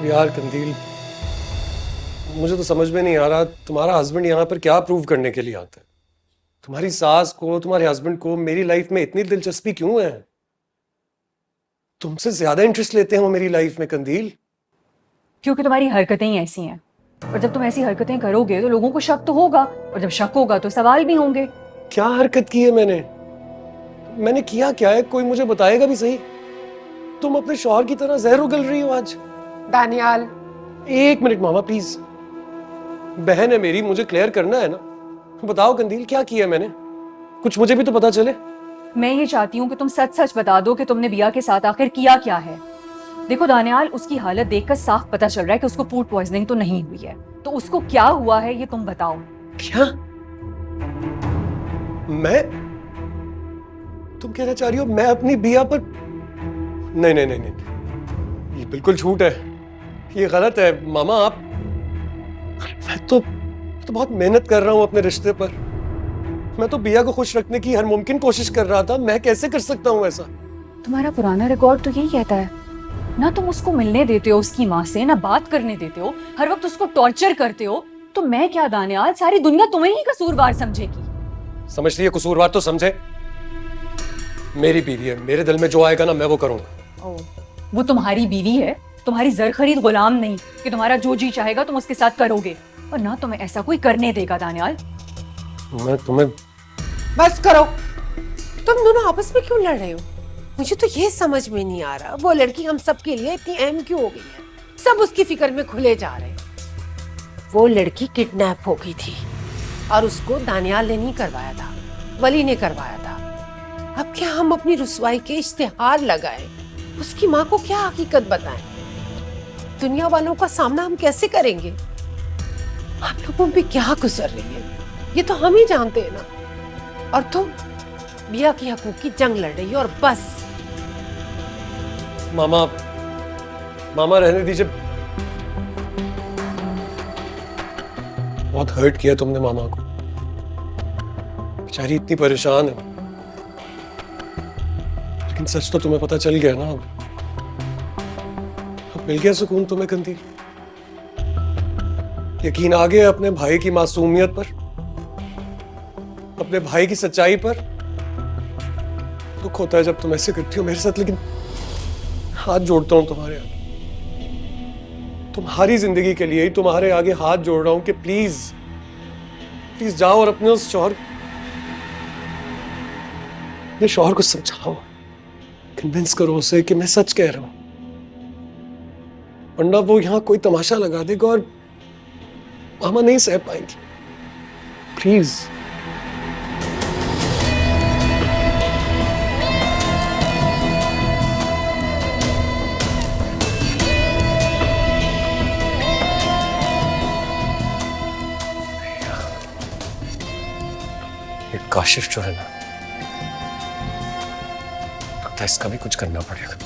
यार कंदील, मुझे तो समझ में नहीं आ रहा तुम्हारा हस्बैंड यहाँ पर क्या प्रूव करने के लिए आता है। तुम्हारी सास को, तुम्हारे हस्बैंड को मेरी लाइफ में इतनी दिलचस्पी क्यों है? तुमसे ज्यादा इंटरेस्ट लेते हैं वो मेरी लाइफ में कंदील। क्योंकि तुम्हारी हरकतें ही ऐसी हैं। और जब तुम ऐसी हरकतें करोगे तो लोगों को शक तो होगा, और जब शक होगा तो सवाल भी होंगे। क्या हरकत की है मैंने किया क्या है? कोई मुझे बताएगा भी सही। तुम अपने शौहर की तरह जहर उगल रही हो आज। दानियाल, एक मिनट मामा प्लीज, बहन है मेरी, मुझे क्लियर करना है ना। बताओ कंदील, क्या किया मैंने? कुछ मुझे भी तो पता चले। मैं ये चाहती हूँ कि तुम सच सच बता दो कि तुमने बिया के साथ आखिर किया क्या है। देखो दानियाल, उसकी हालत देखकर साफ पता चल रहा है कि उसको फूड पॉइजनिंग तो नहीं हुई है। तो उसको क्या हुआ है ये तुम बताओ। क्या? मैं? तुम कहना चाह रही हो मैं अपनी बिया पर? नहीं नहीं नहीं नहीं, ये बिल्कुल झूठ है, ये गलत है मामा। आप, मैं तो बहुत मेहनत कर रहा हूं अपने रिश्ते पर। मैं तो बिया को खुश रखने की हर मुमकिन कोशिश कर रहा था। मैं कैसे कर सकता हूं ऐसा? तुम्हारा पुराना रिकॉर्ड तो यही कहता है ना। तुम उसको मिलने देते हो उसकी माँ से, ना बात करने देते हो, हर वक्त उसको टॉर्चर करते हो। तो मैं क्या दानियाल, सारी दुनिया तुम्हें ही कसूरवार समझेगी। समझ रही है कसूरवार तो समझे। मेरी बीवी है, मेरे दिल में जो आएगा ना मैं वो करूंगा। वो तुम्हारी बीवी है, तुम्हारी जर खरीद गुलाम नहीं कि तुम्हारा जो जी चाहेगा तुम उसके साथ करोगे। और ना तुम्हें ऐसा कोई करने देगा दानियाल। मैं तुम्हें... बस करो। तुम दोनों आपस में क्यों लड़ रहे हो? मुझे तो ये समझ में नहीं आ रहा, वो लड़की हम सब के लिए इतनी अहम क्यों हो गई है? सब उसकी फिक्र में खुले जा रहे हैं। वो लड़की किडनैप हो गई थी और उसको दानियाल ने नहीं करवाया था, वली ने करवाया था। अब क्या हम अपनी रुसवाई के इश्तिहार लगाएं? उसकी माँ को क्या हकीकत बताएं? दुनिया वालों का सामना हम कैसे करेंगे? आप लोगों पे क्या गुजर रही है ये तो हम ही जानते हैं ना। और तुम बिया की हकूक की जंग लड़ रही हो और बस। मामा, मामा रहने दीजिए। बहुत हर्ट किया तुमने मामा को, बेचारी इतनी परेशान है। लेकिन सच तो तुम्हें पता चल गया ना। अब मिल गया सुकून तुम्हें कंदील? यकीन आ गया अपने भाई की मासूमियत पर, अपने भाई की सच्चाई पर? दुख होता है जब तुम ऐसे करती हो मेरे साथ, लेकिन हाथ जोड़ता हूं तुम्हारे आगे, तुम्हारी जिंदगी के लिए ही तुम्हारे आगे हाथ जोड़ रहा हूं कि प्लीज प्लीज जाओ और अपने उस शौहर, अपने शौहर को समझाओ, कन्विंस करो उसे कि मैं सच कह रहा हूं। वरना वो यहां कोई तमाशा लगा देगा और मामा नहीं सह पाएंगी। प्लीज। ये काशिफ जो है ना, लगता है इसका भी कुछ करना पड़ेगा।